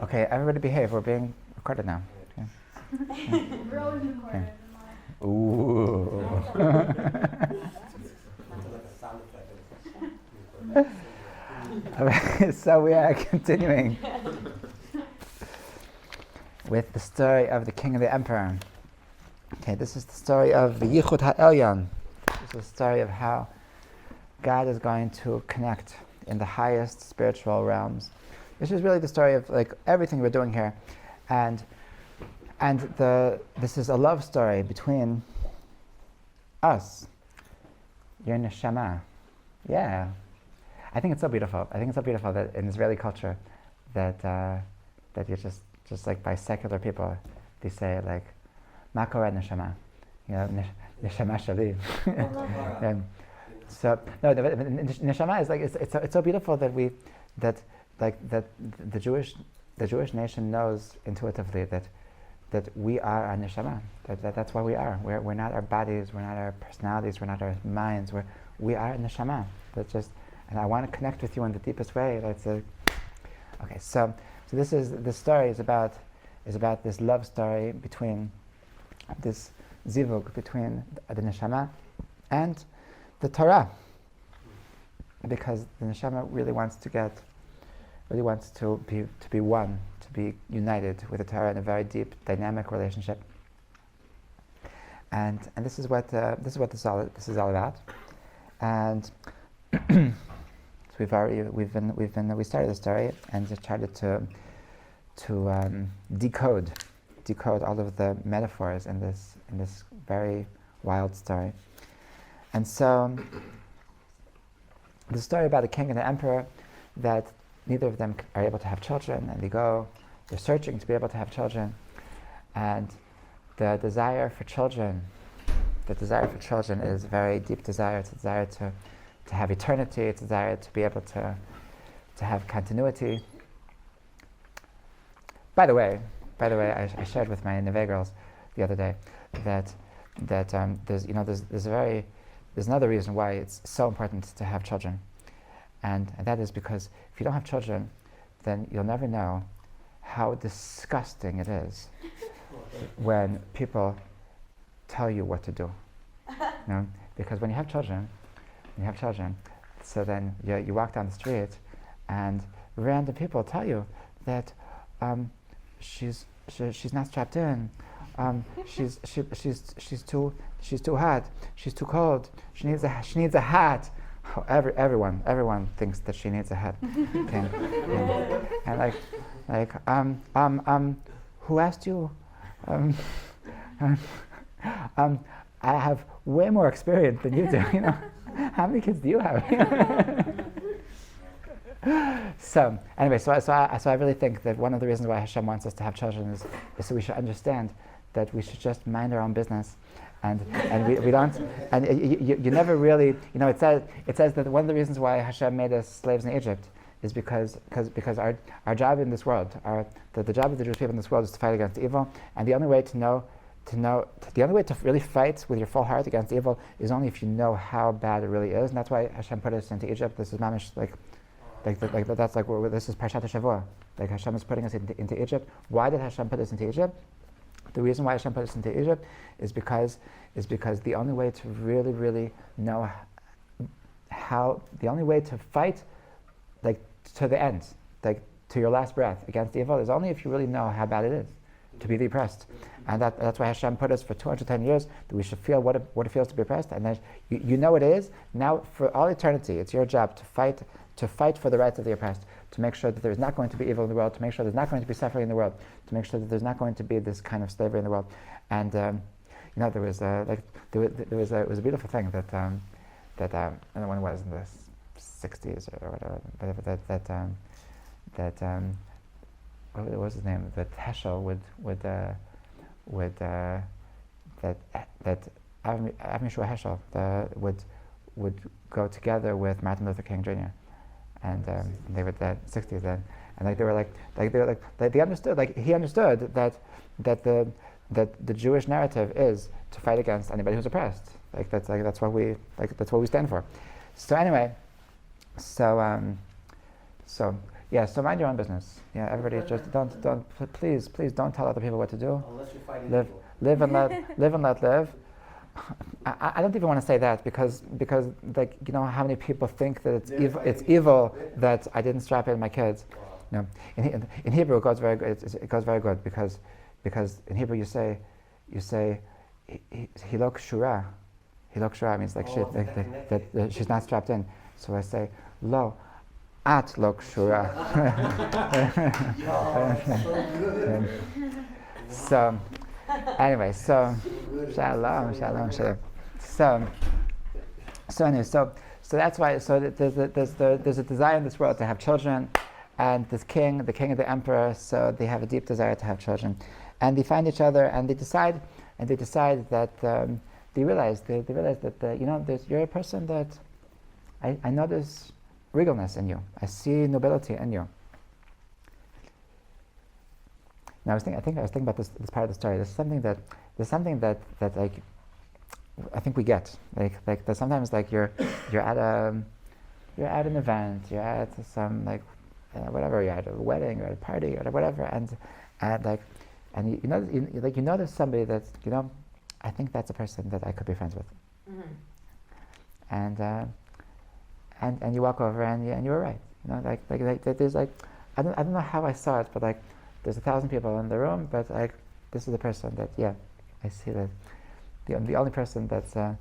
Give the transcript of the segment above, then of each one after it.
Okay, everybody behave. We're being recorded now. Okay. We're always recorded. Ooh. So we are continuing with the story of the king and the emperor. Okay, this is the story of the Yichud HaElyon. This is the story of how God is going to connect in the highest spiritual realms. This is really the story of like everything we're doing here, and this is a love story between us, your neshama. Yeah, I think it's so beautiful. I think it's so beautiful that in Israeli culture, that that you're just like by secular people, they say like, "Ma koreh neshama," you know, neshama shali. So no, the neshama is like it's so beautiful that the Jewish nation knows intuitively that we are our neshama. That's what we are. We're not our bodies. We're not our personalities. We're not our minds. We are neshama. That's just. And I want to connect with you in the deepest way. Okay. So this story is about this love story between this zivug between the neshama and the Torah, because the neshama really wants to be one, to be united with the Torah in a very deep, dynamic relationship. And this is what this is all about. And so we started the story and just started to decode all of the metaphors in this very wild story. And so the story about the king and the emperor, that neither of them are able to have children, and they're searching to be able to have children, and the desire for children is a very deep desire. It's a desire to have eternity. It's a desire to be able to have continuity. By the way, I shared with my Neve girls the other day that there's another reason why it's so important to have children, and that is because if you don't have children, then you'll never know how disgusting it is when people tell you what to do. Because when you have children, so then you walk down the street, and random people tell you that she's not strapped in. She's too hot. She's too cold. She needs a hat. Oh, everyone thinks that she needs a hat. Okay. And who asked you? I have way more experience than you do. How many kids do you have? So anyway, so I really think that one of the reasons why Hashem wants us to have children is so we should understand that we should just mind our own business, and we don't, and you never really, it says that one of the reasons why Hashem made us slaves in Egypt is because our job in this world, the job of the Jewish people in this world is to fight against evil, and the only way the only way to really fight with your full heart against evil is only if you know how bad it really is, and that's why Hashem put us into Egypt. This is mamish that's like this is Parshat Shavua. Like Hashem is putting us into Egypt. Why did Hashem put us into Egypt? The reason why Hashem put us into Egypt is because the only way to really, really know the only way to fight, like to the end, like to your last breath against evil, is only if you really know how bad it is to be the oppressed. And that's why Hashem put us for 210 years, that we should feel what it feels to be oppressed, and then you know it is. Now for all eternity, it's your job to fight for the rights of the oppressed, to make sure that there's not going to be evil in the world, to make sure there's not going to be suffering in the world, to make sure that there's not going to be this kind of slavery in the world. And there was it was a beautiful thing that I don't know when it was, in the 60s or whatever, that what was his name? That Heschel would that Avram Yeshua Heschel would go together with Martin Luther King Jr. And they were the 60s then, and he understood that the Jewish narrative is to fight against anybody who's oppressed. That's what we stand for. So anyway, so Yeah, so mind your own business. Yeah, everybody just please don't tell other people what to do. Unless you're fighting Live, evil. live and let live. I don't even want to say that because like you know how many people think that it's evil that I didn't strap in my kids. Wow. No, in Hebrew it goes very good. It goes very good because in Hebrew you say hilok shura. Hilok shura means like that she's not strapped in. So I say lo at lok shura. So anyway, so shalom. So anyway, so that's why. So there's a desire in this world to have children, and the king and the emperor. So they have a deep desire to have children, and they find each other, and they decide that they realize that you're a person that I notice regalness in you. I see nobility in you. Now I was thinking about this part of the story. There's something that like I think we get like that sometimes like you're at an event, you're at some like whatever, you're at a wedding or at a party or whatever, and you notice somebody that I think that's a person that I could be friends with, and you walk over and you were right, like there's like I don't know how I saw it, but like there's 1,000 people in the room, but like this is the person that I see that the only person that's that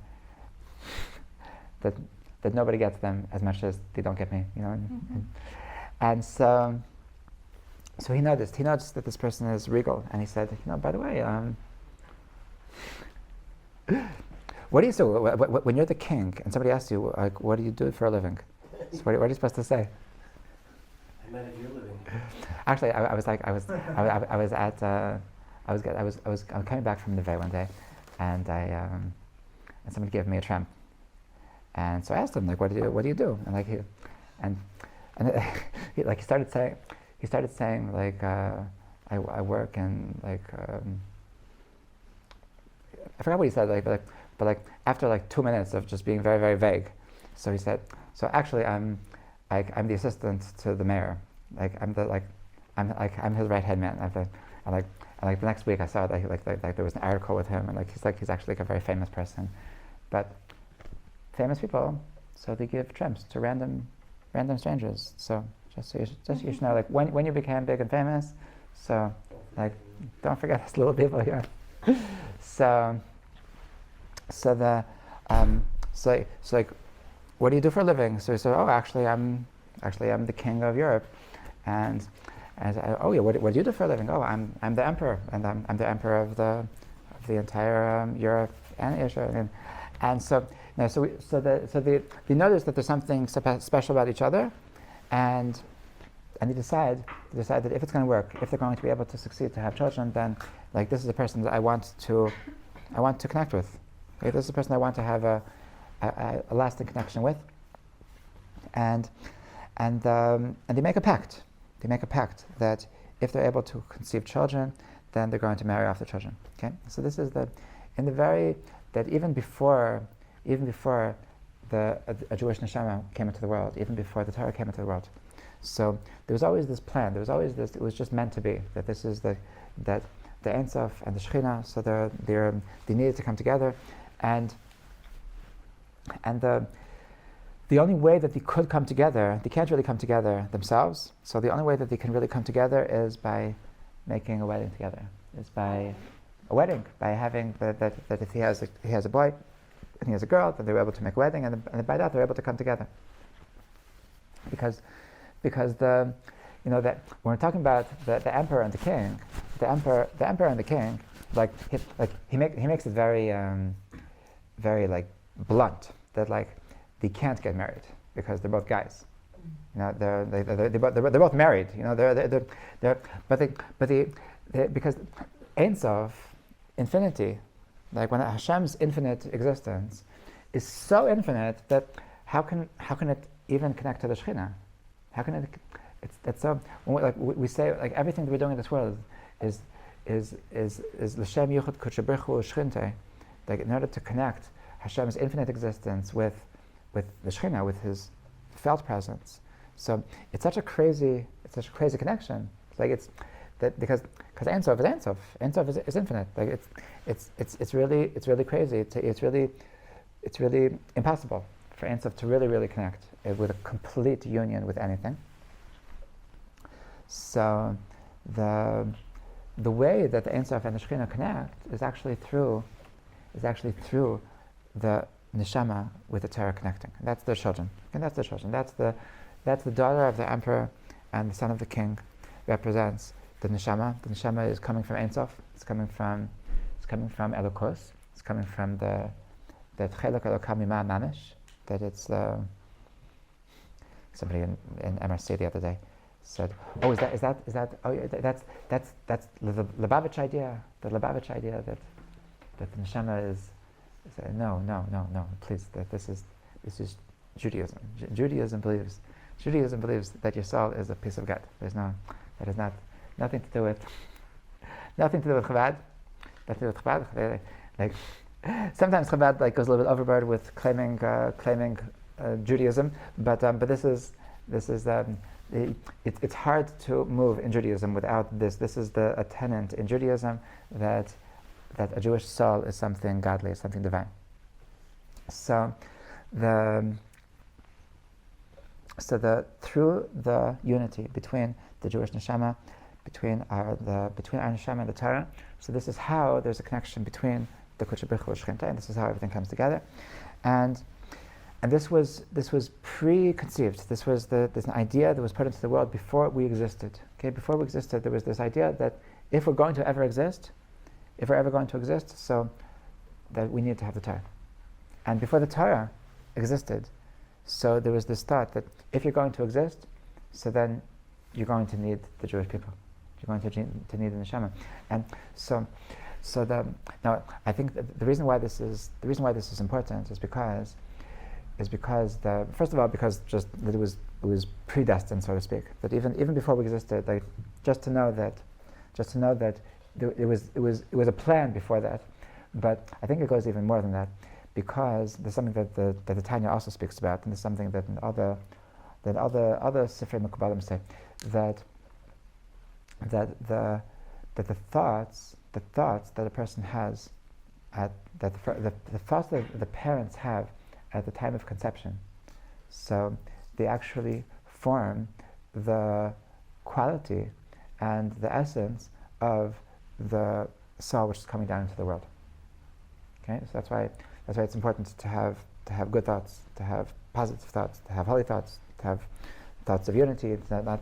nobody gets them as much as they don't get me, and so he noticed that this person is regal, and he said, by the way, what do you do when you're the king and somebody asks you like, what do you do for a living? So what are you supposed to say? I meant if you're living. Actually, I was coming back from Neve one day, and and somebody gave me a tramp, and so I asked him like, what do you do? And like he started saying like I work in like I forgot what he said but like after like 2 minutes of just being very, very vague, so he said, so actually I'm the assistant to the mayor. I'm his right hand man. And the next week I saw that like there was an article with him, and he's actually like a very famous person. But famous people, so they give tramps to random strangers. So you should know, like when you became big and famous, so like don't forget us little people here. So like, what do you do for a living? So he said, oh, actually I'm the king of Europe, and oh yeah, what do you do for a living? Oh, I'm the emperor, and I'm the emperor of the entire Europe and Asia, and so they notice that there's something special about each other, and they decide that if it's going to work, if they're going to be able to succeed to have children, then like this is a person that I want to connect with. Okay, this is a person I want to have a lasting connection with, and they make a pact. They make a pact that if they're able to conceive children, then they're going to marry off the children. Okay, so this is even before a Jewish neshama came into the world, even before the Torah came into the world. So there was always this plan. There was always this. It was just meant to be that this is that the Ein Sof and the Shekhinah. So they needed to come together, and the only way that they could come together, they can't really come together themselves. So the only way that they can really come together is by making a wedding together. Is by a wedding, by having that if he has a boy and he has a girl, then they were able to make a wedding, and by that they're able to come together. Because that when we're talking about the emperor and the king, the emperor and the king, he makes it very very like blunt that like they can't get married because they're both guys. They're both married. Because Ein Sof, infinity, like when Hashem's infinite existence is so infinite that how can it even connect to the Shekhinah? How can it? It's so when we say like everything that we're doing in this world is l'shem yichud kodesh baruch hu Shechinte, like in order to connect Hashem's infinite existence with the Shekhinah, with His felt presence. So it's such a crazy connection. It's like it's that because Ein Sof is Ein Sof. Ein Sof is infinite. Like it's really crazy. It's really impossible for Ein Sof to really connect with a complete union with anything. So the way that the Ein Sof and the Shekhinah connect is actually through the neshama with the Torah connecting. And that's their children. And that's their children. That's the daughter of the emperor and the son of the king represents the neshama. The neshama is coming from Ein Sof. It's coming from Elokos. It's coming from the Chelek Elokam Mimah Mamish. That it's somebody in MRC the other day said, "Oh, is that? Oh, yeah, that's the Lubavitch idea. The Lubavitch idea that the neshama is." No, please. That this is Judaism. Judaism believes that your soul is a piece of gut. That is nothing to do with Chabad. Nothing to do with Chabad. Like sometimes Chabad goes a little bit overboard with claiming Judaism, but this is it's hard to move in Judaism without this. This is a tenet in Judaism that a Jewish soul is something godly, is something divine. So through the unity between the Jewish neshama, between our neshama and the Torah, so this is how there's a connection between the Kodesh Baruch Hu and Shekhinah, and this is how everything comes together. And this was preconceived. This was this idea that was put into the world before we existed. Okay, before we existed, there was this idea that if we're going to ever exist, so that we need to have the Torah. And before the Torah existed, so there was this thought that if you're going to exist, so then you're going to need the Jewish people. You're going to need the neshama. And now I think that the reason why this is important is because first of all because just that it was predestined, so to speak. That even before we existed, like just to know that it was a plan before that. But I think it goes even more than that, because there's something that the Tanya also speaks about, and there's something that other Sifrei Mekubalim say, that the thoughts that a person has the thoughts that the parents have at the time of conception, so they actually form the quality and the essence of the soul which is coming down into the world. Okay, so that's why it's important to have good thoughts, to have positive thoughts, to have holy thoughts, to have thoughts of unity. It's not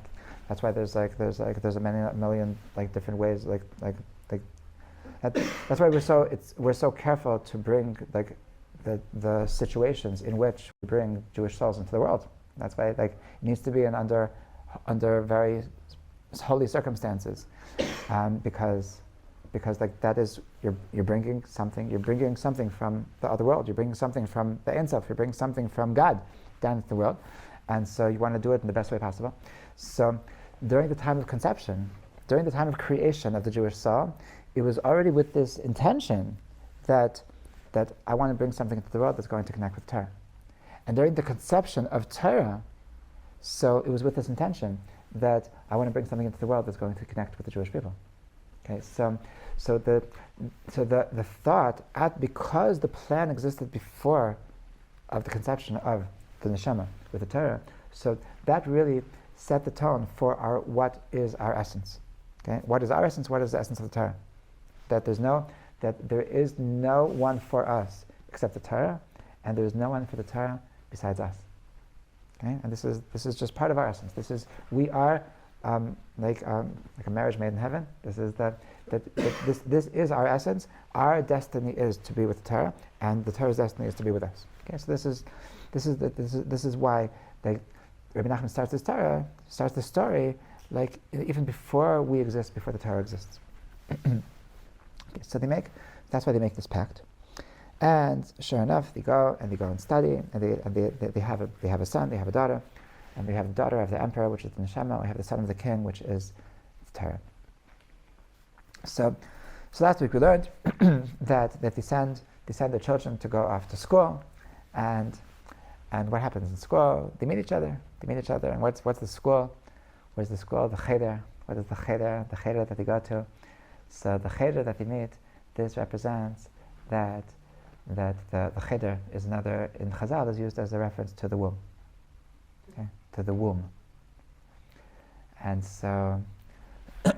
that's why there's a million different ways that's why we're so careful to bring the situations in which we bring Jewish souls into the world. That's why it needs to be under very holy circumstances, because that is you're bringing something from the other world. You're bringing something from the Ein Sof. You're bringing something from God down into the world, and so you want to do it in the best way possible. So during the time of conception, during the time of creation of the Jewish soul, it was already with this intention that I want to bring something into the world that's going to connect with Torah. And during the conception of Torah, so it was with this intention that I want to bring something into the world that's going to connect with the Jewish people. Okay, so the thought, because the plan existed before of the conception of the neshama with the Torah, so that really set the tone for what is our essence. Okay, what is our essence? What is the essence of the Torah? That there is no one for us except the Torah, and there is no one for the Torah besides us. Okay, and this is just part of our essence. We are like a marriage made in heaven. This is our essence. Our destiny is to be with the Torah, and the Torah's destiny is to be with us. Okay, so this is why Rabbi Nachman starts the story even before we exist, before the Torah exists. Okay, so that's why they make this pact. And sure enough, they go and study, and they have a son, they have a daughter, and we have the daughter of the emperor, which is the neshama. We have the son of the king, which is the Torah. So last week we learned that they send their children to go off to school, and And what happens in school? They meet each other. And what's the school? Where's the school? The cheder. What is the cheder? The cheder that they go to. So the cheder that they meet, this represents that the cheder is another, in Chazal, is used as a reference to the womb. Okay? To the womb. And so, by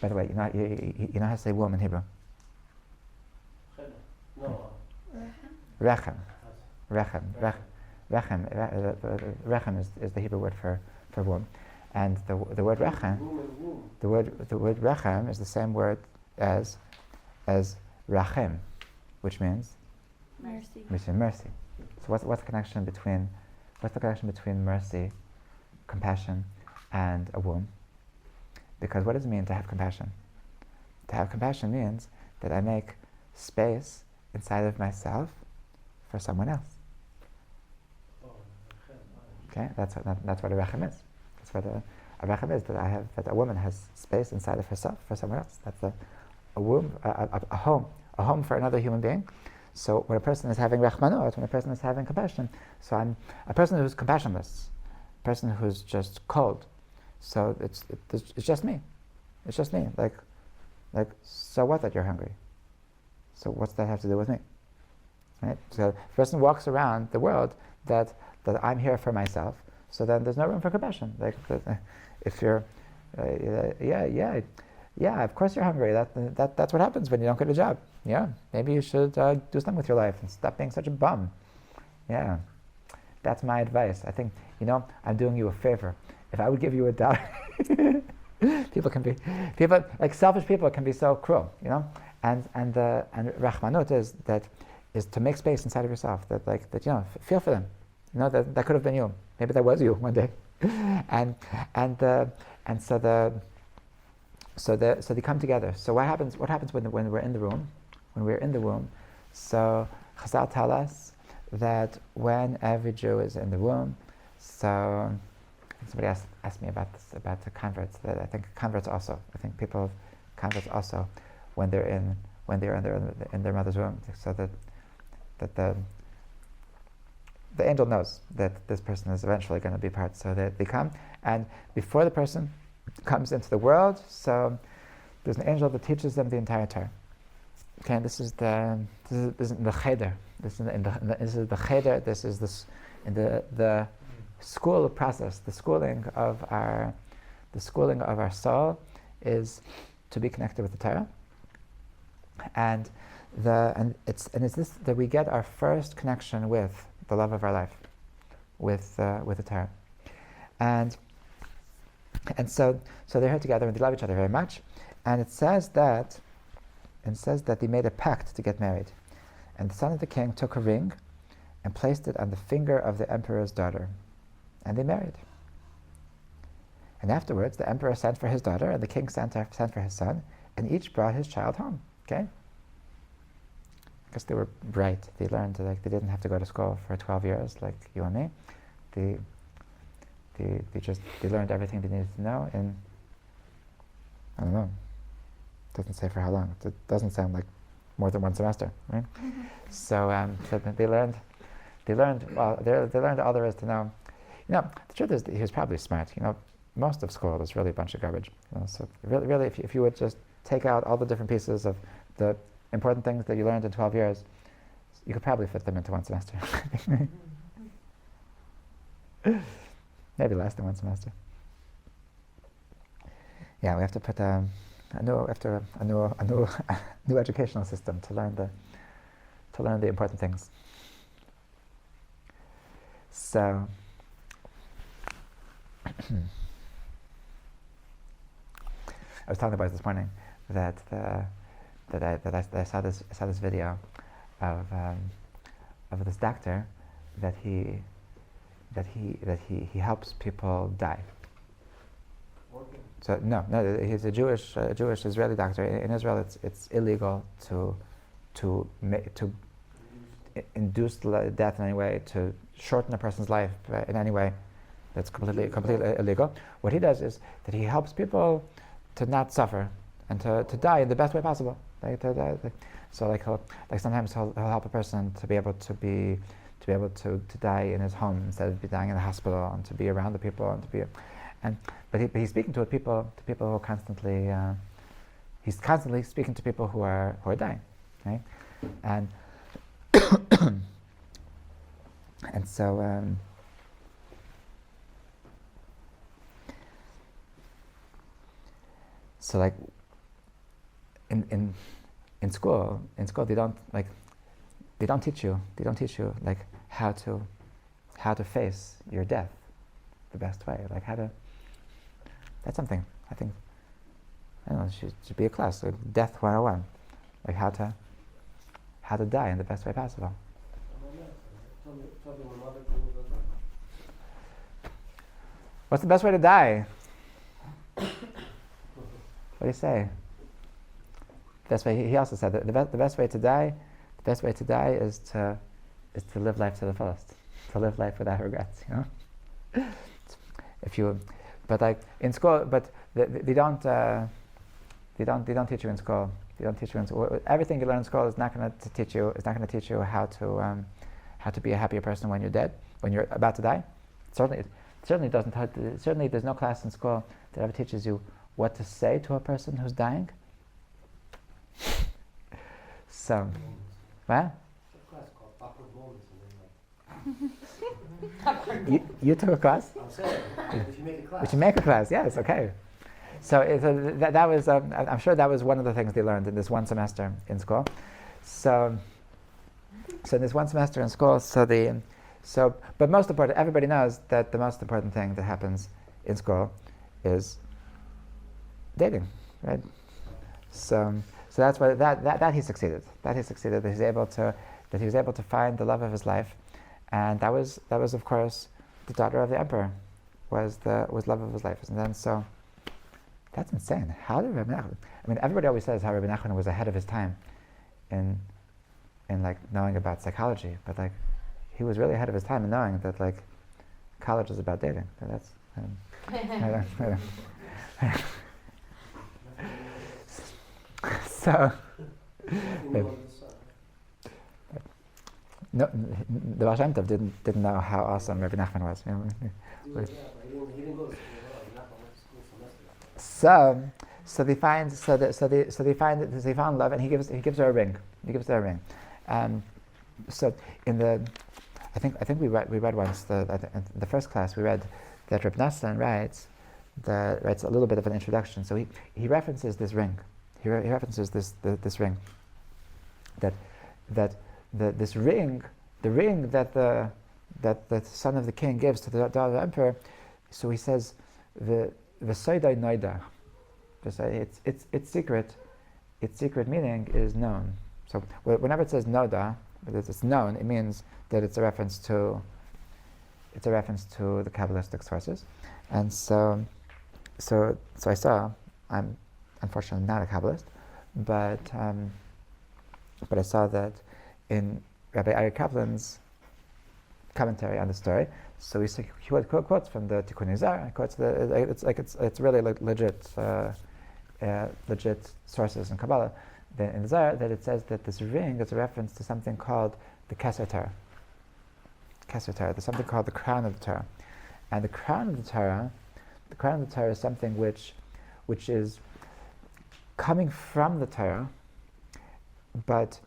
the way, you know how to say womb in Hebrew? No. Rechem. Rechem is the Hebrew word for womb. And the word rechem, the word rechem is the same word as rachem, which means mercy. So what's the connection between mercy, compassion, and a womb? Because what does it mean to have compassion? To have compassion means that I make space inside of myself for someone else. Okay, that's what a rechem is. That's what a rechem is. That a woman has space inside of herself for someone else. That's a womb, a home for another human being. So when a person is having rachmanut, when a person is having compassion, so I'm a person who's compassionless, a person who's just cold. So it's just me. It's just me. Like, so what that you're hungry? So what's that have to do with me? Right? So if a person walks around the world that I'm here for myself, so then there's no room for compassion. Like, if you're, yeah, of course you're hungry. That's what happens when you don't get a job. Yeah, maybe you should do something with your life and stop being such a bum. Yeah, that's my advice. I think, I'm doing you a favor. If I would give you $1, people like selfish people can be so cruel, And rachmanut is to make space inside of yourself. Feel for them. That could have been you. Maybe that was you one day. So they come together. So what happens when we're in the room? When we're in the womb, so Chazal tell us that when every Jew is in the womb, so somebody asked me about this, about the converts. That I think converts also. I think converts also, when they're in their mother's womb, so that the angel knows that this person is eventually going to be part. So they come, and before the person comes into the world, so there's an angel that teaches them the entire Torah. Okay, this is the cheder. This is the cheder. This is the school process. The schooling of our soul is to be connected with the Torah, and it's this that we get our first connection with the love of our life, with the Torah, and so they're here together and they love each other very much, and it says that they made a pact to get married, and the son of the king took a ring and placed it on the finger of the emperor's daughter, and they married. And afterwards, the emperor sent for his daughter, and the king sent for his son, and each brought his child home. Okay. Because they were bright. They learned, they didn't have to go to school for 12 years like you and me. They learned everything they needed to know in, I don't know, doesn't say for how long. It doesn't sound like more than one semester, right? So they learned all there is to know. The truth is that he was probably smart. Most of school is really a bunch of garbage. So really, if you would just take out all the different pieces of the important things that you learned in 12 years, you could probably fit them into one semester. Maybe less than one semester. Yeah, we have to put a new educational system to learn the important things. So I was talking about this morning that I saw this video of this doctor that he helps people die. Working. So no, he's a Jewish Israeli doctor. In Israel, it's illegal to induce death in any way, to shorten a person's life in any way. That's completely illegal. What he does is that he helps people to not suffer and to die in the best way possible. So like sometimes he'll help a person to be able to die in his home instead of be dying in the hospital, and to be around the people, and to be, but he's speaking to people who are constantly he's constantly speaking to people who are dying, right? And and so so like in school they don't teach you like how to face your death the best way, like how to. That's something I think, I don't know, it should be a class, like Death 101, like how to die in the best way possible. Tell me when mother told us. What's the best way to die? What do you say? Best way. He also said that the best way to die is to live life to the fullest, to live life without regrets. You know, but like in school, but they don't teach you in school. They don't teach you in school. Everything you learn in school is not going to teach you. It's not going to teach you how to be a happier person when you're dead, when you're about to die. Certainly doesn't. Certainly, there's no class in school that ever teaches you what to say to a person who's dying. So, what? It's a class called Awkward Moments. You took a class? I'm saying, if you make a class. We should make a class. Yes, okay. So that was. I'm sure that was one of the things they learned in this one semester in school. So in this one semester in school, but most important, everybody knows that the most important thing that happens in school is dating, right? So that's why that he succeeded. That he succeeded. That he was able to find the love of his life, and that was of course the daughter of the emperor, was love of his life. And then so that's insane. How did Rabbi Nachman? I mean, everybody always says how Rabbi Nachman was ahead of his time in like knowing about psychology, but like he was really ahead of his time in knowing that like college is about dating. So that's so no, the Baal Shem Tov didn't know how awesome Rabbi Nachman was. You know? He didn't go to school. So they found love, and he gives her a ring. So in the, I think we read once the first class we read that Reb Nassan writes a little bit of an introduction. So he references this ring. He references this ring. This ring, the ring that the son of the king gives to the daughter of the emperor. So he says the soidai noida. It's secret. Its secret meaning is known. So whenever it says noda, that it's known, it means that it's a reference to the Kabbalistic sources. And so I saw, I'm unfortunately not a Kabbalist, but I saw that in Rabbi Aryeh Kaplan's commentary on the story, so he quotes from the Tikkun Zohar. It's really legit sources in Kabbalah. In the Zohar, that it says that this ring is a reference to something called the Keser Torah. There's something called the crown of the Torah, and the crown of the Torah is something which is coming from the Torah, but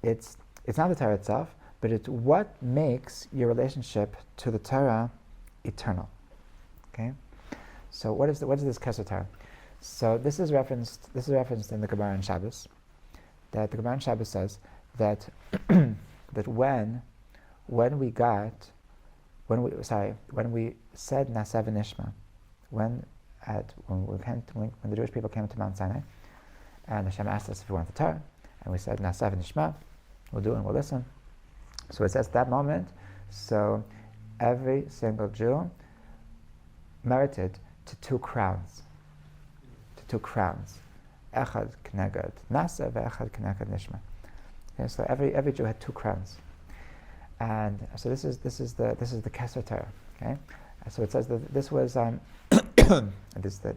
it's not the Torah itself, but it's what makes your relationship to the Torah eternal. Okay, so what is this Keser Torah? So this is referenced in the Gemara in Shabbos. That the Gemara in Shabbos says that that when we said Na'aseh v'Nishma, when the Jewish people came to Mount Sinai, and Hashem asked us if we wanted the Torah, and we said Na'aseh v'Nishma, we'll do and we'll listen. So it says that moment, so every single Jew merited to two crowns. Echad k'neged Na'aseh ve'echad k'neged Nishma. Okay, so every Jew had two crowns, and so this is the Keser Torah. Okay, so it says that this was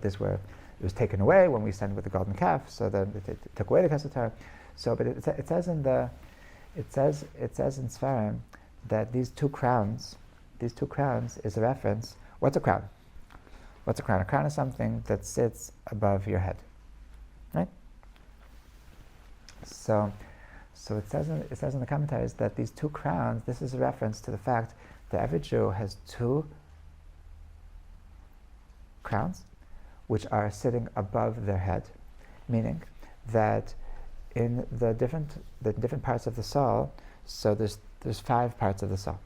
these were was taken away when we sinned with the golden calf. So then it took away the Kesef Torah. So, but it says in Sfarim that these two crowns is a reference. What's a crown? What's a crown? A crown is something that sits above your head, right? So it says in the commentaries that these two crowns. This is a reference to the fact that every Jew has two crowns, which are sitting above their head, meaning that in the different parts of the soul. So there's 5 parts of the soul.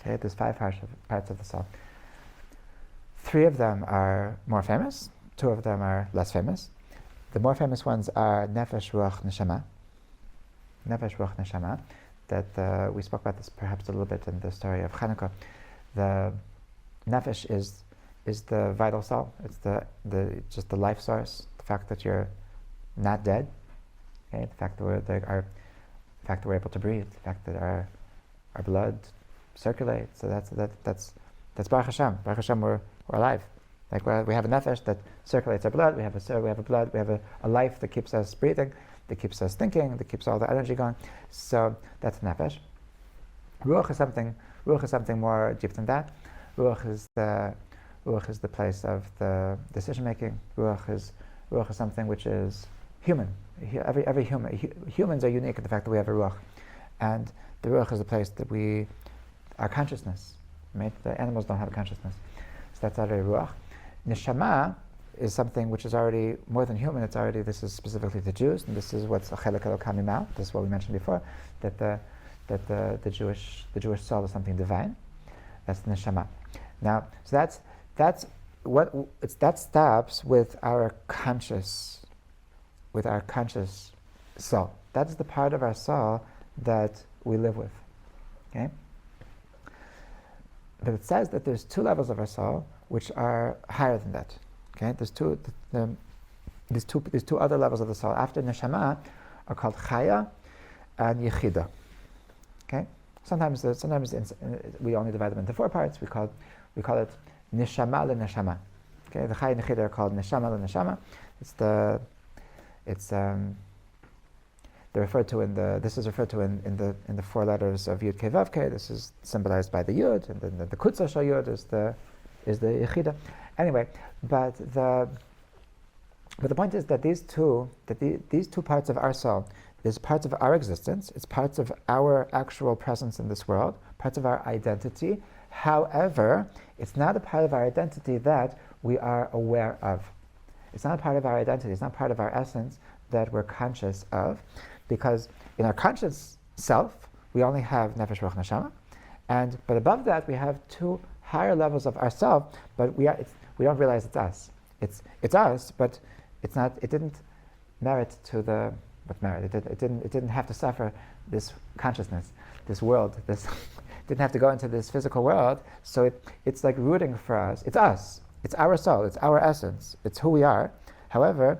Okay, there's 5 parts of the soul. 3 of them are more famous. 2 of them are less famous. The more famous ones are Nefesh, Ruach, Neshama. Nefesh, Ruach, Neshama. That we spoke about this perhaps a little bit in the story of Hanukkah. The Nefesh is the vital soul. It's just the life source. The fact that you're not dead. Okay, the fact that we're able to breathe. The fact that our blood circulates. So that's Baruch Hashem. Baruch Hashem, we're alive. Like we have a nefesh that circulates our blood. We have a life that keeps us breathing, that keeps us thinking, that keeps all the energy going. So that's nefesh. Ruach is something more deep than that. Ruach is the place of the decision making. Ruach is something which is human. Every human. Humans are unique in the fact that we have a ruach, and the ruach is the place that our consciousness. Right? The animals don't have a consciousness, so that's already ruach. Neshama is something which is already more than human. This is specifically the Jews, and this is what's Chelek Elokam Mima'al. This is what we mentioned before, that the Jewish soul is something divine. That's the neshama. Now, so that stops with our conscious soul. That's the part of our soul that we live with. Okay. But it says that there's 2 levels of our soul which are higher than that. Okay, there's these two other levels of the soul after neshama are called chaya and yechida. Okay, sometimes we only divide them into 4 parts. We call it neshama le-neshama. Okay, the chaya and yechida are called neshama le-neshama. This is referred to in the 4 letters of Yud Kei Vav Kei. This is symbolized by the Yud, and then the Kutzah Shal Yud is the Yechida. Anyway, but the point is that these two parts of our soul is parts of our existence. It's parts of our actual presence in this world, parts of our identity. However, it's not a part of our identity that we are aware of. It's not a part of our identity. It's not part of our essence that we're conscious of, because in our conscious self we only have nefesh, ruach, neshama, but above that we have 2 higher levels of ourself. But we don't realize it's us. It's us, but it's not. It didn't merit to the what merit. It didn't have to suffer this consciousness, this world. This didn't have to go into this physical world. So it's like rooting for us. It's us. It's our soul. It's our essence. It's who we are. However,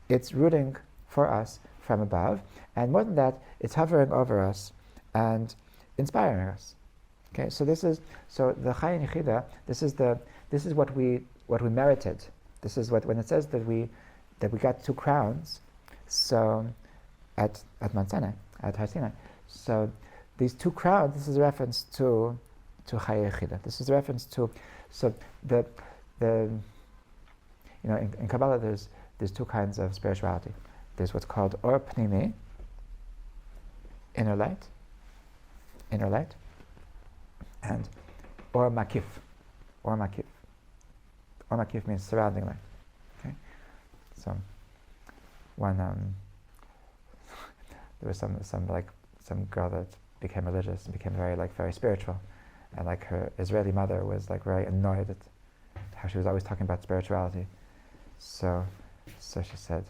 it's rooting for us from above, and more than that, it's hovering over us and inspiring us. Okay, so the Chaya and Yechida. This is what we merited. This is when it says that we got 2 crowns. So at Mount Sinai, at Har Sinai. So these 2 crowns. This is a reference to Chaya and Yechida. This is a reference to in Kabbalah there's 2 kinds of spirituality. There's what's called Or Pnimi, inner light, and Or Makif. Or Makif means surrounding light. Okay, so when there was some girl that became religious and became very spiritual, and her Israeli mother was very annoyed at how she was always talking about spirituality. So she said,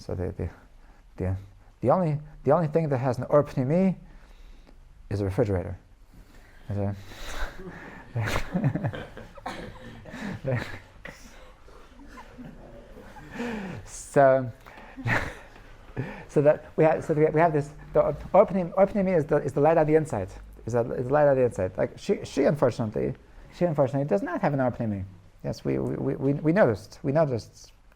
the only thing that has an Or Pnimi is a refrigerator. So that we have this. The Or Pnimi is the light on the inside. Is the light on the inside. She unfortunately does not have an Or Pnimi. Yes, we noticed,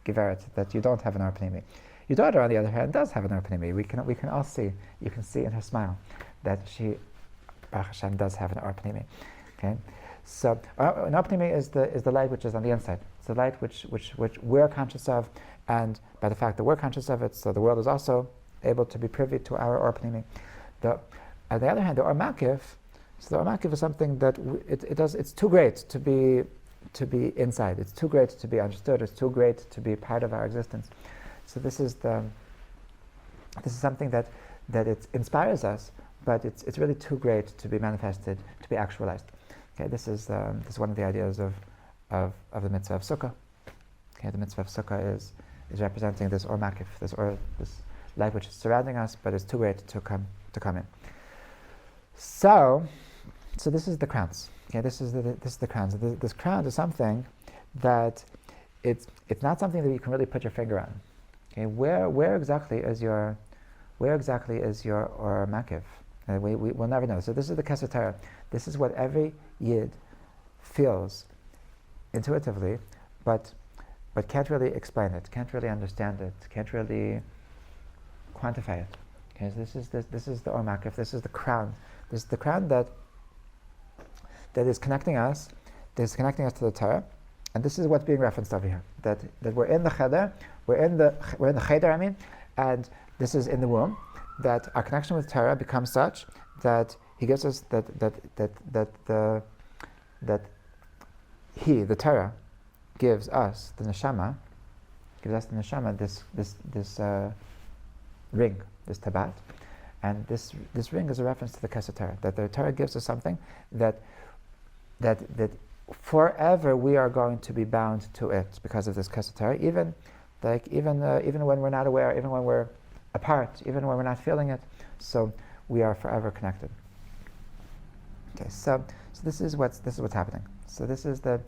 Giveret, that you don't have an Arpanimi. Your daughter, on the other hand, does have an Arpanimi. We can all see, you can see in her smile that she, Baruch Hashem, does have an Arpanimi. Okay? So an Arpanimi is the light which is on the inside. It's the light which we're conscious of, and by the fact that we're conscious of it, so the world is also able to be privy to our Arpanimi. On the other hand, the Or Makif, so the Or Makif is something that it's too great to be inside. It's too great to be understood. It's too great to be part of our existence. So this is something that it inspires us, but it's really too great to be manifested, to be actualized. Okay, this is one of the ideas of the mitzvah of Sukkah. Okay, the mitzvah of Sukkah is representing this Or Makif, this light which is surrounding us, but it's too great to come in. So this is the crowns. Okay, this is the crowns. This crown is something that it's not something that you can really put your finger on. Okay, where exactly is your Or Makif? We will never know. So this is the Keser Torah. This is what every Yid feels intuitively, but can't really explain it, can't really understand it, can't really quantify it. Okay, so this is the Or Makif. This is the crown. This is the crown that is connecting us. That is connecting us to the Torah, and this is what's being referenced over here. That we're in the cheder, we're in the cheder. I mean, and this is in the womb. That our connection with Torah becomes such that He gives us the Torah gives us the neshama, this ring, this tabat, and this ring is a reference to the Keser Torah. That the Torah gives us something that forever we are going to be bound to it because of this Keser Torah. Even when we're not aware, even when we're apart, even when we're not feeling it, so we are forever connected. Okay, so this is what's happening. So this is the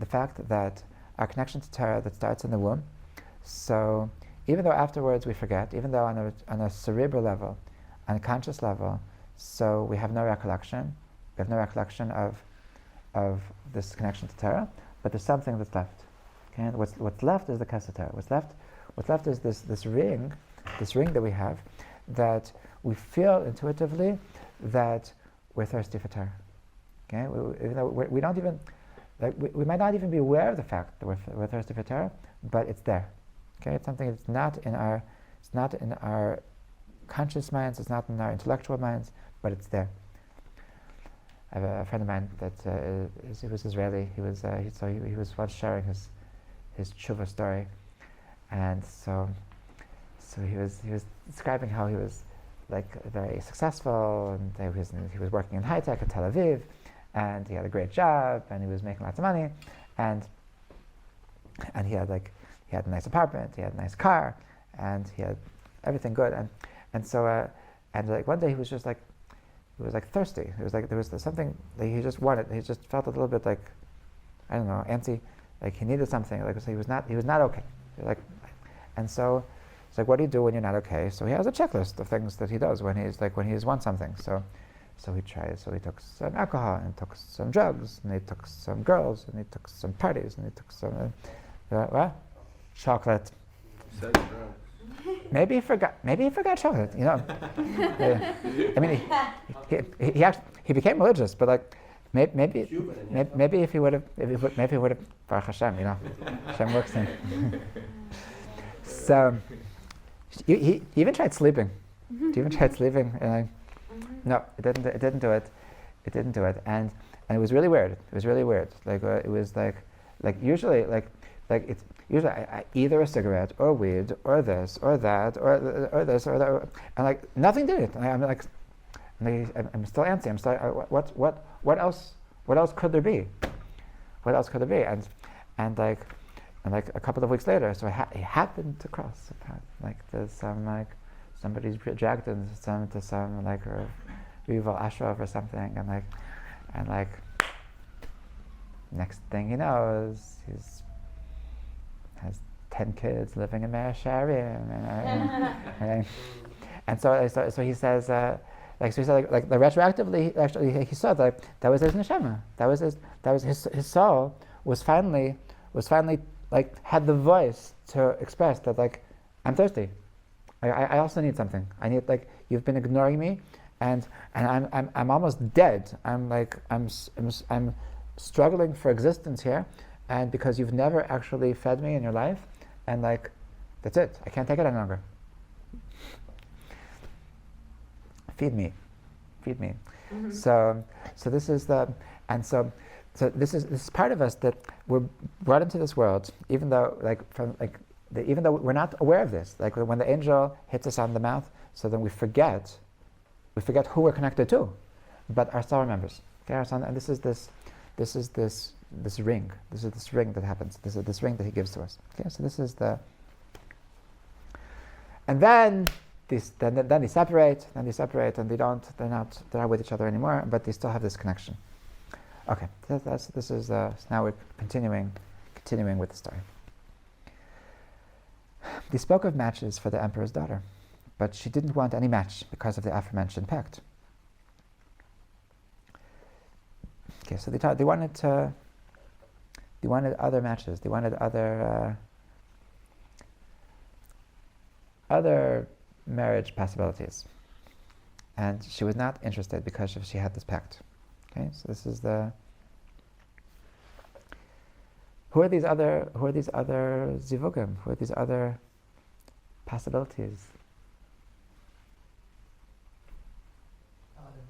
fact that our connection to Torah that starts in the womb. So even though afterwards we forget, even though on a cerebral level, on a conscious level, so we have no recollection. We have no recollection of this connection to Torah, but there's something that's left. Okay, and what's left is the Keser Torah. What's left is this ring that we have, that we feel intuitively that we're thirsty for Torah. Okay, even though we don't even, we might not even be aware of the fact that we're thirsty for Torah, but it's there. Okay, it's something that's not in our conscious minds, it's not in our intellectual minds, but it's there. I have a friend of mine that he was Israeli. He was once sharing his tshuva story, and so he was describing how he was like very successful, and he was working in high tech at Tel Aviv, and he had a great job, and he was making lots of money, and he had a nice apartment, he had a nice car, and he had everything good, and so one day he was thirsty. It was like there was something that he just wanted. He just felt a little bit like, I don't know, antsy, like he needed something. Like so he was not okay. And so it's like, what do you do when you're not okay? So he has a checklist of things that he does when he wants something. So he tried. So he took some alcohol, and took some drugs, and he took some girls, and he took some parties, and he took some chocolate. Maybe he forgot chocolate. You know, I mean, he actually became religious, but maybe if he would have, Baruch Hashem, you know, Hashem works in. So he even tried sleeping. He even tried sleeping, and no, it didn't do it, and it was really weird. It was really weird. It was like usually it's usually either a cigarette or weed or this or that or this or that, and nothing did it. And I'm still antsy. I'm still what else could there be? What else could there be? And a couple of weeks later, so he happened to cross a path. There's some somebody's dragged into some Yuval Ashraf or something, and next thing he knows, he's has 10 kids living in Mea Shearim, and so he says, like so he said like the retroactively actually he saw that that was his neshama. That was his soul was finally like had the voice to express that like I'm thirsty. I also need something. I need like you've been ignoring me, and I'm almost dead. I'm struggling for existence here, and because you've never actually fed me in your life, and like that's it. I can't take it any longer. Feed me. Mm-hmm. So this is this is part of us that we're brought into this world, even though even though we're not aware of this. Like when the angel hits us on the mouth, so then we forget who we're connected to, but our soul remembers. Okay, our soul, and this is this ring. This is this ring that happens. This is this ring that he gives to us. Okay, so this is the. And then they separate, and they're not with each other anymore, but they still have this connection. Okay, this is so now we're continuing with the story. They spoke of matches for the emperor's daughter, but she didn't want any match because of the aforementioned pact. Okay, so they wanted other matches. They wanted other marriage possibilities, and she was not interested because she had this pact. Okay, so this is the. Who are these other zivugim? Who are these other possibilities? Other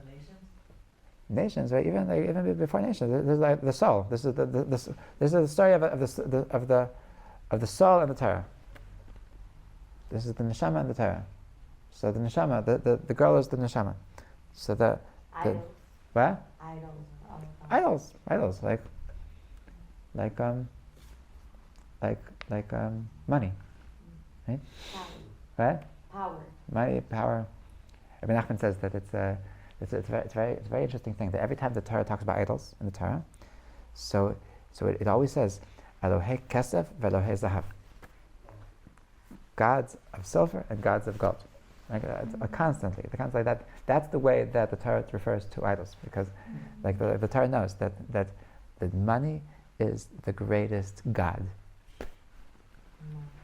nations? Nations, right? Even before nations. This is like the soul. This is this is the story of the soul and the Torah. This is the neshama and the Torah. So the neshama, the girl is the neshama. So the Idols. What? Idols. Idols, like money, right? What? Power. Money, power. Rabbi Nachman says that it's a very interesting thing that every time the Torah talks about idols in the Torah, so it always says Elohei kesef ve'Elohei zahav, gods of silver and gods of gold. Like constantly like that. That's the way that the Torah refers to idols, because like the Torah knows that money is the greatest god.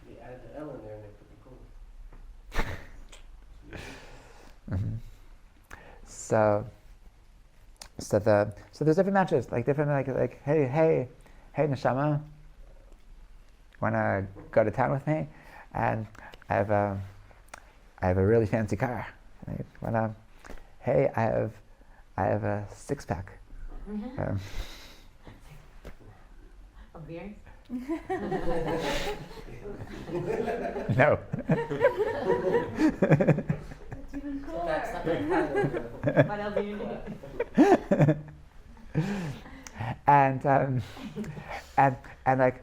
You add the L in there and they put the cool. Mm-hmm. So there's different matches, like different like hey neshama, wanna go to town with me? And I have a really fancy car. Right? Hey, I have a 6-pack. Mm-hmm. A beer? No. That's even cooler. What else do you need? And like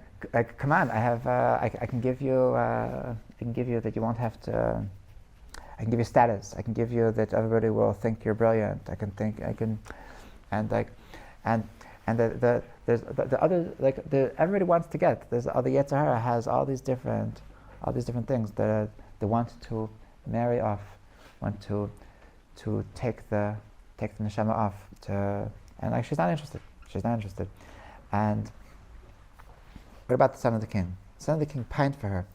come on, I have I can give you that you won't have to. I can give you status. I can give you that everybody will think you're brilliant. There's the other, like everybody wants to get. There's the Yetzer Hara has all these different things that they want to marry off, want to take the neshama off and like she's not interested. And what about the son of the king? The son of the king pined for her.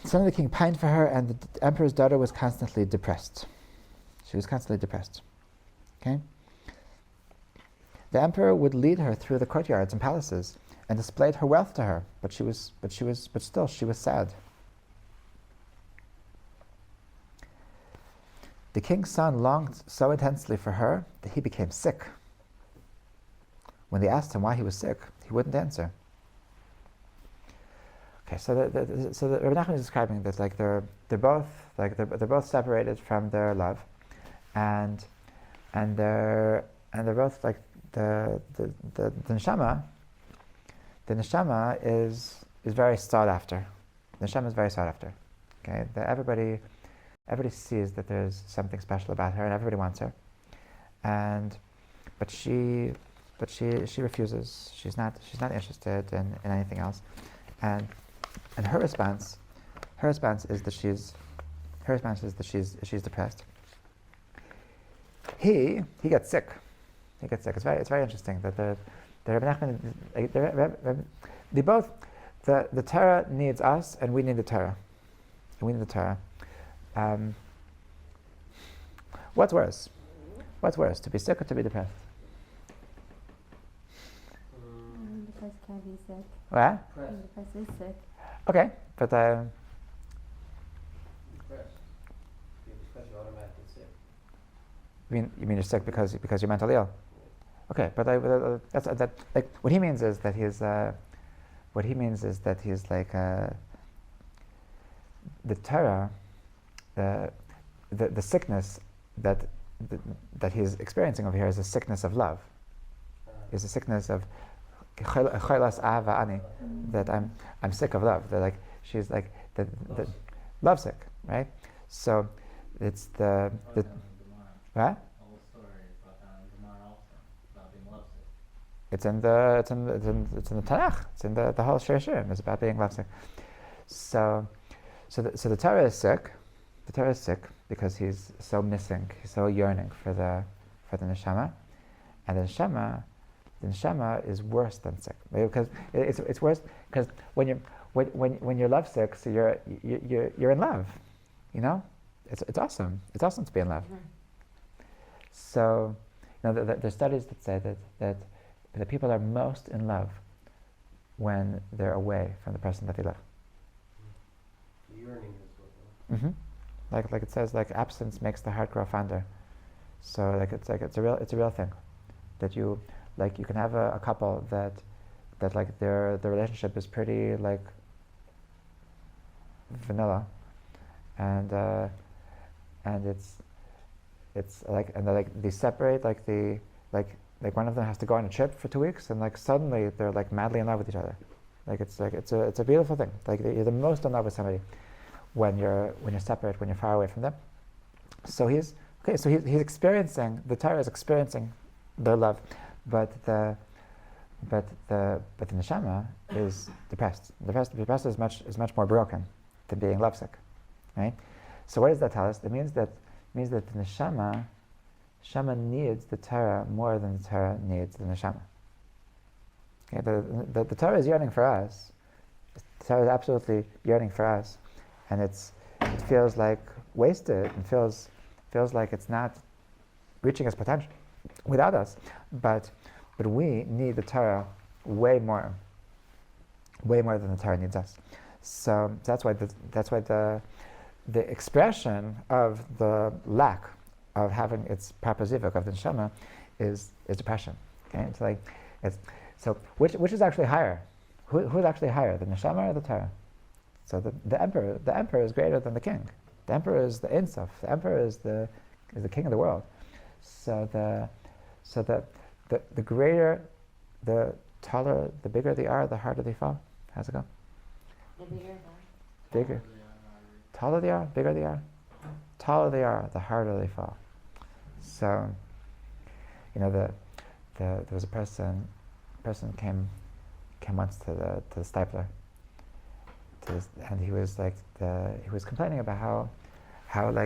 The son of the king pined for her, and the emperor's daughter was constantly depressed. She was constantly depressed. Okay? The emperor would lead her through the courtyards and palaces and displayed her wealth to her, but still she was sad. The king's son longed so intensely for her that he became sick. When they asked him why he was sick, he wouldn't answer. Okay, so the Rabbi Nachman is describing that like they're both separated from their love, and they're both like the neshama. The neshama is very sought after. The neshama is very sought after. Okay, everybody sees that there's something special about her, and everybody wants her, but she refuses. She's not interested in anything else, and her response is that she's her response is that she's depressed. He gets sick. He gets sick. It's very interesting that the Rabbi Nachman, they both, the Torah needs us and we need the Torah. And we need the Torah. What's worse? What's worse, to be sick or to be depressed? Because can't be sick. What? Because he's sick. Okay, but Depressed. You're depressed, you're automatically sick. you mean you're sick because you're mentally ill? Okay, but that's that. Like what he means is that he's like the Torah, the sickness that he's experiencing over here is a sickness of love. Is a sickness of chaylas ahava ani, that I'm sick of love. That like she's like the love sick, right? So it's the what? It's in the Tanakh. It's in the whole Shir Shirim. It's about being lovesick. So the Torah is sick. The Torah is sick because he's so missing. He's so yearning for the neshama, and the neshama is worse than sick, because it's worse because when you're lovesick, so you're in love. You know, it's awesome. It's awesome to be in love. So, there's studies that say that people are most in love when they're away from the person that they love. Yearning is what. Mm-hmm. Like it says, like absence makes the heart grow fonder. So it's a real thing, that you can have a couple that like their relationship is pretty like vanilla, and it's like they separate, like one of them has to go on a trip for 2 weeks, and like suddenly they're like madly in love with each other. It's a beautiful thing. Like you're the most in love with somebody when you're separate, when you're far away from them. So he's experiencing, the Torah is experiencing their love, but the neshama is depressed. Depressed is much more broken than being lovesick, right? So what does that tell us? It means that the neshama needs the Torah more than the Torah needs the neshama. Okay, the Torah is yearning for us. The Torah is absolutely yearning for us, and it feels like wasted, and feels like it's not reaching its potential without us. But we need the Torah way more than the Torah needs us. So that's why the expression of the lack of having its proper zivuk of the neshama is depression. Okay, so which is actually higher? Who's actually higher, the neshama or the Torah? So the emperor is greater than the king. The emperor is the Ein Sof. The emperor is the king of the world. So the greater, the taller, the bigger they are, the harder they fall. How's it go? The bigger Bigger. Taller they are, bigger they are. Taller they are, the harder they fall. So, there was a person came once to the Stipler, and he was complaining about how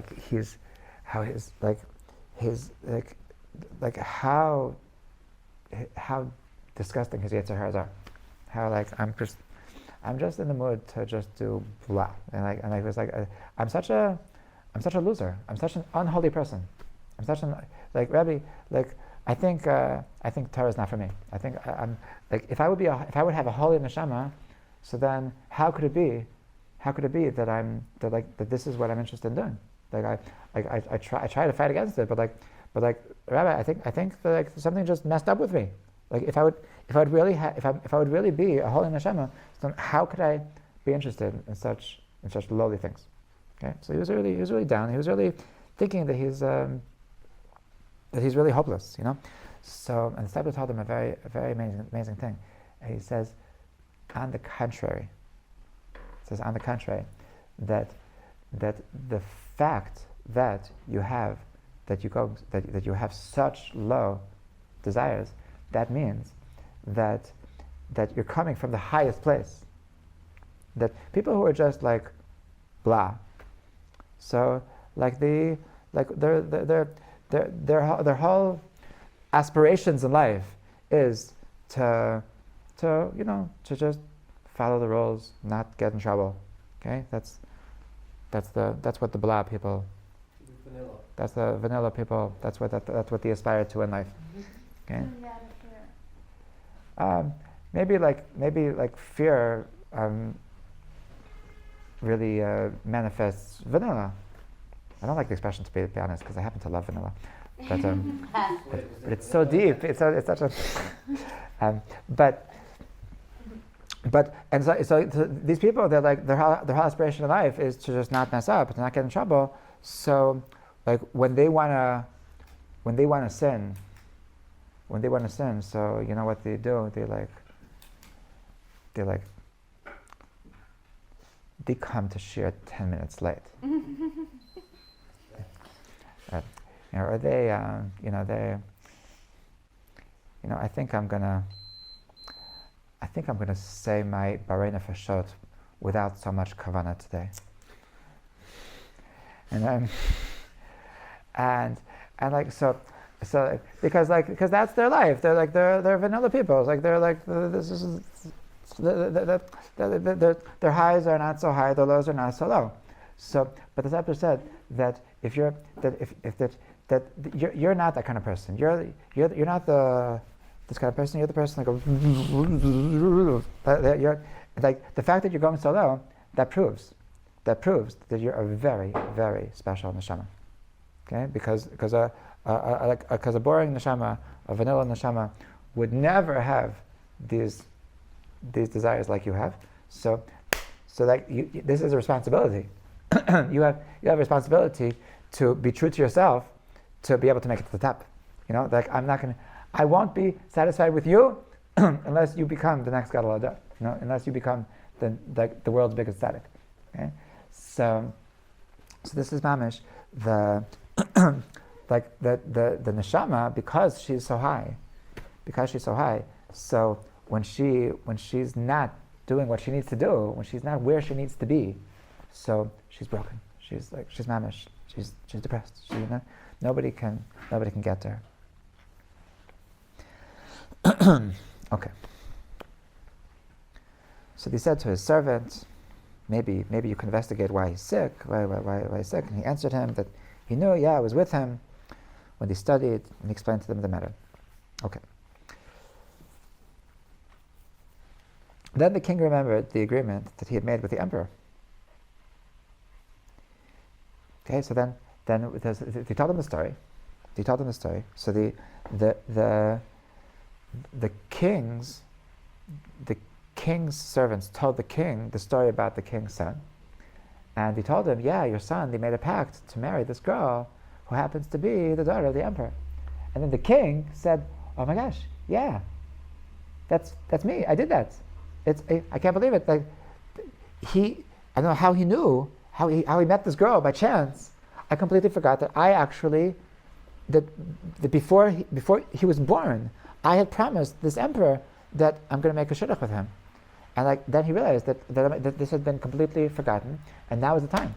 disgusting his Yetzer Haras are. How I'm just in the mood to just do blah, and I was like, I'm such a loser. I'm such an unholy person. I'm such an Rabbi. I think Torah is not for me. I think I'm if I would have a holy neshama, so then how could it be that this is what I'm interested in doing? I try to fight against it, but Rabbi, I think that something just messed up with me. If I would really be a holy neshama, then how could I be interested in such lowly things? Okay, so he was really down. He was really thinking that he's really hopeless, So, and the Stipler told him a very amazing thing. And he says, on the contrary, that the fact that you have such low desires, that means that you're coming from the highest place. That people who are just like blah, So like their whole aspirations in life is to just follow the rules, not get in trouble. Okay, that's what the blah people. Vanilla. That's the vanilla people. That's what they aspire to in life. Okay. Maybe like fear really manifests vanilla. I don't like the expression, to be honest, because I happen to love vanilla. But but it's so deep. It's such a so these people, they're like their whole aspiration in life is to just not mess up, to not get in trouble. So like when they wanna sin, so you know what they do? They come to shir 10 minutes late. Or they, I think I'm gonna say my Barena Fashot without so much kavana today. And because that's their life. They're vanilla people. It's like their highs are not so high, their lows are not so low. So, but the Zapper said that you're not that kind of person. You're not this kind of person. You're the person that goes. You're like the fact that you're going so low. That proves that you're a very, very special neshama. Okay, because a boring neshama, a vanilla neshama, would never have these desires like you have. So this is a responsibility. you have a responsibility to be true to yourself, to be able to make it to the top. I won't be satisfied with you unless you become the next Gadol Hador. Unless you become the world's biggest tzaddik. Okay, so this is mamish the neshama, because she's so high. So when she's not doing what she needs to do, when she's not where she needs to be, so she's broken. She's mamish. She's depressed. Nobody can get to her. Okay. So he said to his servant, maybe you can investigate why he's sick. Why he's sick? And he answered him that he knew. Yeah, I was with him when they studied, and he explained to them the matter. Okay. Then the king remembered the agreement that he had made with the emperor. Okay, so then they told him the story. So the king's servants told the king the story about the king's son, and they told him, yeah, your son, they made a pact to marry this girl who happens to be the daughter of the emperor. And then the king said, oh my gosh, yeah, that's me. I did that. I can't believe it. Like I don't know how he knew, how he met this girl by chance. I completely forgot that I actually, that before he was born, I had promised this emperor that I'm going to make a shidduch with him. And then he realized that this had been completely forgotten, and now is the time.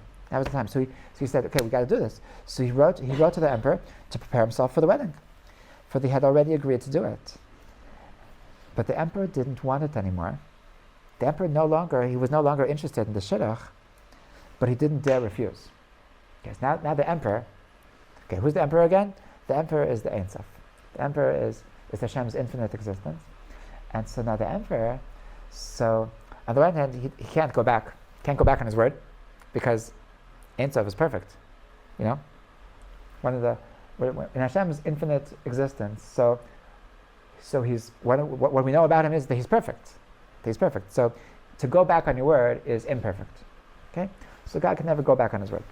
So he said, okay, we got to do this. So he wrote to the emperor to prepare himself for the wedding, for they had already agreed to do it. But the emperor didn't want it anymore. The emperor was no longer interested in the shidduch, but he didn't dare refuse. Okay, so now the emperor. Okay, who's the emperor again? The emperor is the Ein Sof. The emperor is Hashem's infinite existence, and so now the emperor. So on the one hand, he can't go back on his word, because Ein Sof is perfect. In Hashem's infinite existence. So he's what we know about him is that he's perfect. So to go back on your word is imperfect. Okay, so God can never go back on his word.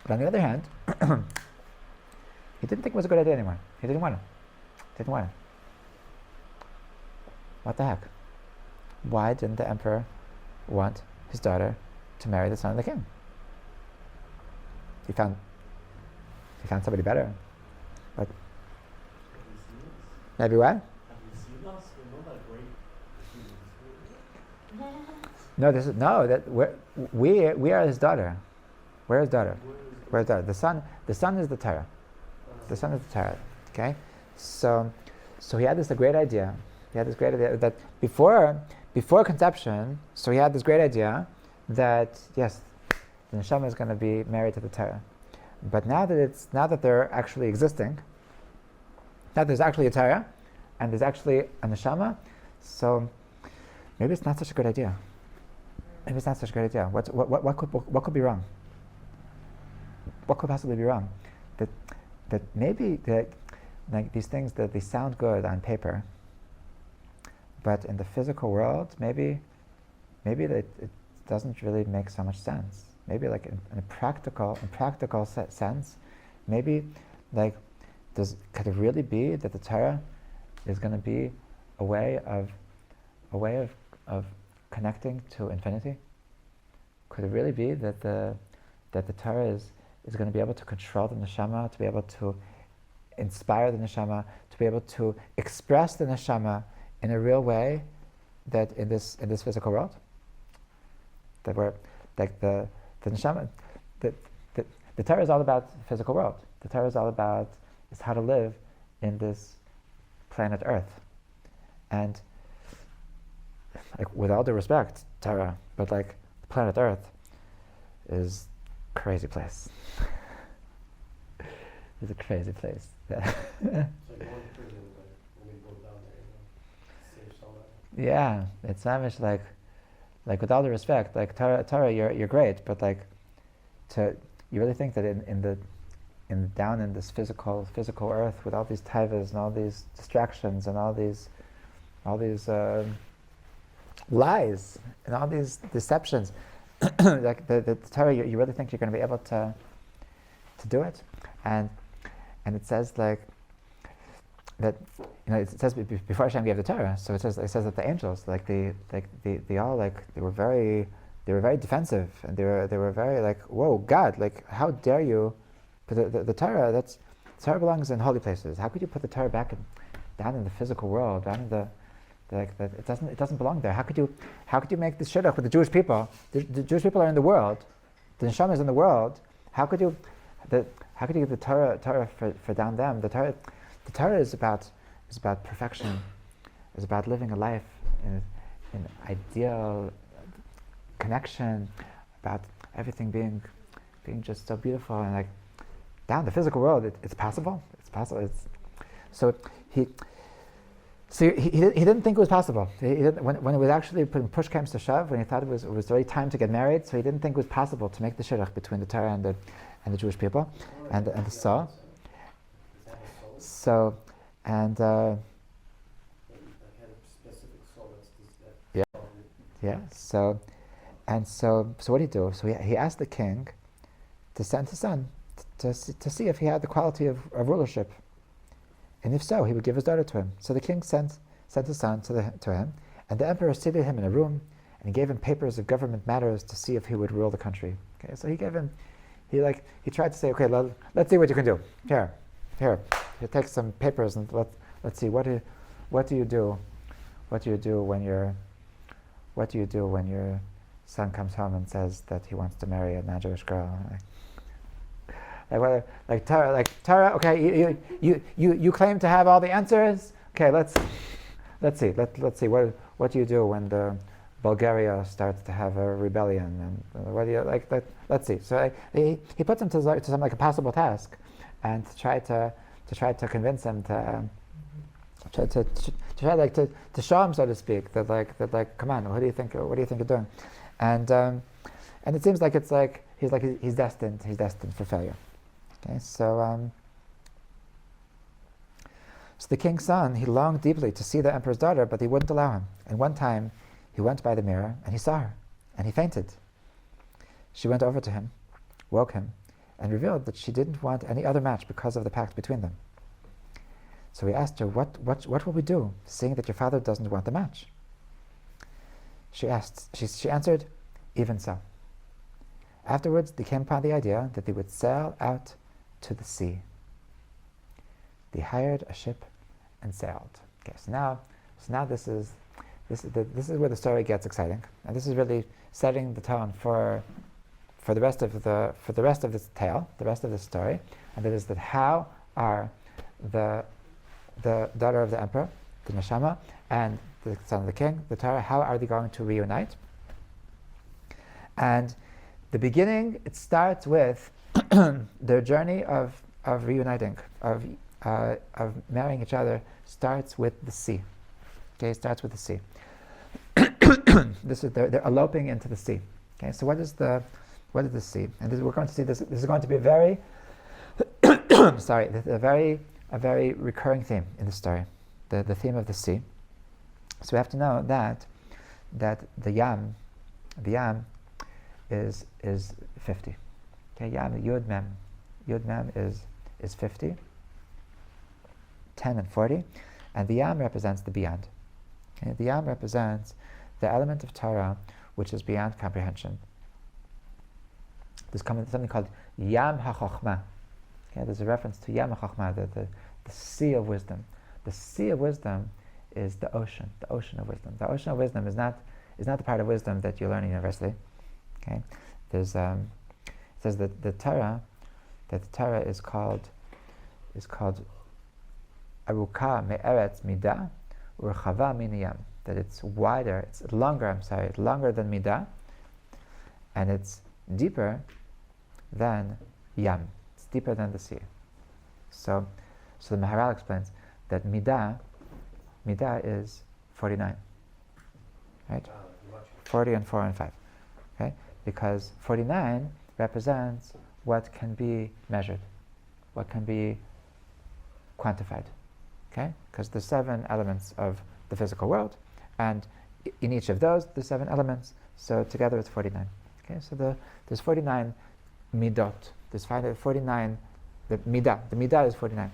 But on the other hand, he didn't think it was a good idea anymore. He didn't want it. What the heck? Why didn't the emperor want his daughter to marry the son of the king? He found somebody better. But maybe what? Have you seen us? We're not that great. No, this is no. That we are his daughter. We're his daughter. We're his daughter. The son is the Torah. The son is the Torah. Okay, so he had this great idea. He had this great idea that before conception. So he had this great idea that yes, the neshama is going to be married to the Torah. But now that they're actually existing, now there's actually a Torah, and there's actually a neshama. So maybe it's not such a good idea. Maybe it's not such a good idea. What could be wrong? What could possibly be wrong? That maybe that like these things that they sound good on paper, but in the physical world, maybe that it doesn't really make so much sense. Maybe like in a practical sense, maybe like could it really be that the Torah is going to be a way of connecting to infinity? Could it really be that the Torah is going to be able to control the neshama, to be able to inspire the neshama, to be able to express the neshama in a real way, that in this physical world, that we're like the neshama, the Torah is all about the physical world. The Torah is all about is how to live in this planet Earth, and like with all due respect, Torah, but like the planet Earth is a crazy place. It's a crazy place. So going to prison, but when we go down there, save some of it. Yeah, it's Amish like with all due respect, like Torah, you're great, but like you really think that in down in this physical earth with all these taivas and all these distractions and all these lies and all these deceptions, like the Torah, you really think you're going to be able to do it? And it says like that, it says before Hashem gave the Torah, so it says that the angels they all were very defensive, and they were very like, whoa, God, like how dare you put the Torah? The Torah belongs in holy places. How could you put the Torah down in the physical world, down in the it doesn't belong there? How could you make this shidduch with the Jewish people? The Jewish people are in the world, the neshama is in the world. How could you give the Torah for down them? The Torah is about perfection, is about living a life in ideal connection, about everything being just so beautiful, and like down the physical world, it's possible. So he didn't think it was possible. When it was actually push comes to shove, when he thought it was already time to get married, so he didn't think it was possible to make the shidduch between the Torah and the Jewish people and the soul. So and Like had a specific soul yeah. Yeah. So what did he do? So he asked the king to send his son to see if he had the quality of rulership, and if so, he would give his daughter to him. So the king sent his son to him, and the emperor seated him in a room, and he gave him papers of government matters to see if he would rule the country. Okay, so he tried to say, okay, let's see what you can do. Here, take some papers and let's see what do you do when your son comes home and says that he wants to marry a non-Jewish girl. Tara, okay, you claim to have all the answers. Okay, let's see. Let's see what do you do when the Bulgaria starts to have a rebellion, and what do you like that? Let's see. So he puts him to some like a possible task, and to try to convince him to show him, so to speak, that come on, what do you think you're doing? And it seems like he's destined for failure. Okay, so the king's son, he longed deeply to see the emperor's daughter, but he wouldn't allow him. And one time, he went by the mirror, and he saw her, and he fainted. She went over to him, woke him, and revealed that she didn't want any other match because of the pact between them. So he asked her, what will we do, seeing that your father doesn't want the match? She answered, even so. Afterwards, they came upon the idea that they would sail out to the sea. They hired a ship and sailed. Okay, so now this is this is where the story gets exciting, and this is really setting the tone for the rest of this tale, the rest of the story, and that is that how are the daughter of the emperor, the neshama, and the son of the king, the Torah, how are they going to reunite? And the beginning, it starts with their journey of reuniting, of marrying each other, starts with the sea. Okay, starts with the sea. This is they're eloping into the sea. Okay, so what is the sea? And we're going to see this. This is going to be a very a very recurring theme in the story, the theme of the sea. So we have to know that the yam is 50. Okay, yam, yud mem is 50, 10 and 40, and the yam represents the beyond. Okay, the yam represents the element of Torah which is beyond comprehension. There's something called Yam HaChochma. Okay, there's a reference to Yam HaChochma, the sea of wisdom. The sea of wisdom is the ocean of wisdom. The ocean of wisdom is not the part of wisdom that you learn in university. Okay, there's it says that the Torah is called Aruka me'eretz midah urchava min yam. That it's longer than midah, and it's deeper than yam. It's deeper than the sea. So the Maharal explains that midah is 49, right? 40 and 4 and 5, okay? Because 49 represents what can be measured, what can be quantified, okay? Because there's 7 elements of the physical world, and in each of those, there's 7 elements, so together it's 49. Okay, so there's 49 midot. There's 49, the midah is 49.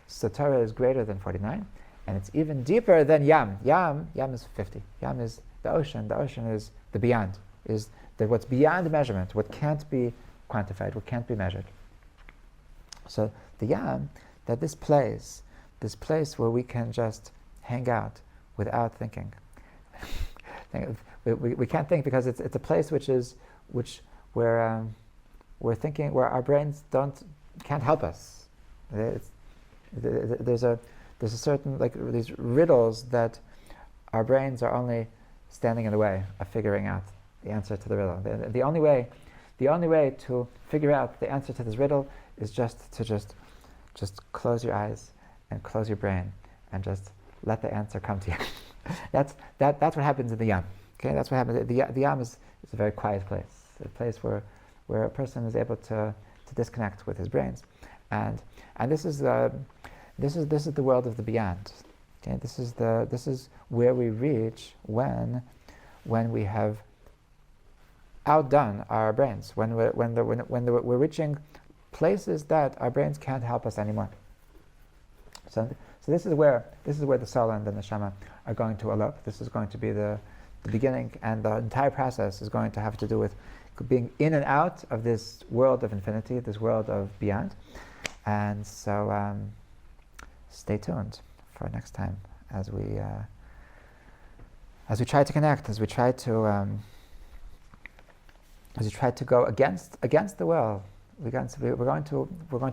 So Torah is greater than 49, and it's even deeper than yam. Yam is 50. Yam is the ocean. The ocean is the beyond, is what's beyond measurement, what can't be quantified, what can't be measured. So the yam, that this place where we can just hang out without thinking. We can't think because it's a place where we're thinking, where our brains can't help us. There's a certain, like, these riddles that our brains are only standing in the way of figuring out the answer to the riddle. The only way to figure out the answer to this riddle is just close your eyes and close your brain and just let the answer come to you. That's what happens in the yam. Okay, that's what happens. The yam is a very quiet place, a place where a person is able to disconnect with his brains, and this is the world of the beyond. Okay, this is where we reach when we have outdone our brains, when we're reaching places that our brains can't help us anymore. So this is where the soul and the neshama are going to elope. This is going to be the beginning, and the entire process is going to have to do with being in and out of this world of infinity, this world of beyond. And so stay tuned for next time as we try to connect, as we try to go against the will. We're going to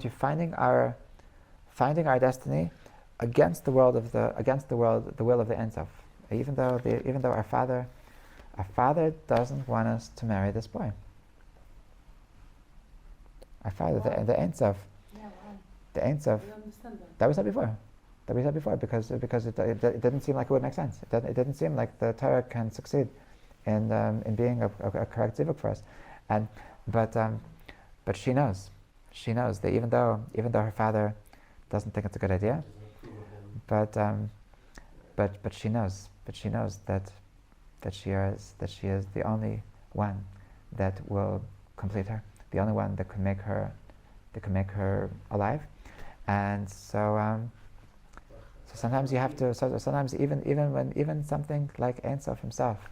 be finding our destiny against the will of the Ein Sof. Even though our father doesn't want us to marry this boy. Our father, the Ein Sof, the Ein Sof. That we said before. Because it didn't seem like it would make sense. It didn't seem like the Torah can succeed in being a correct zivug for us, but she knows that even though her father doesn't think it's a good idea, but she knows that she is the only one that will complete her, the only one that can make her alive, and so sometimes you have to. So sometimes even something like Ein Sof himself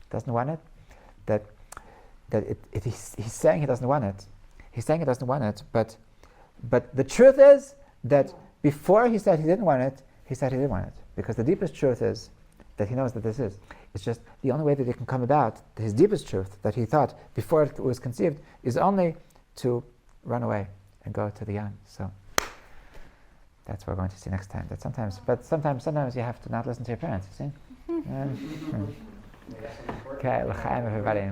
doesn't want it, he's saying he doesn't want it. He's saying he doesn't want it, but the truth is that before he said he didn't want it, he said he did want it, because the deepest truth is that he knows that this is. It's just the only way that it can come about, his deepest truth that he thought before it was conceived, is only to run away and go to the young. So that's what we're going to see next time. That sometimes you have to not listen to your parents. You see? Okay, l'chaim everybody.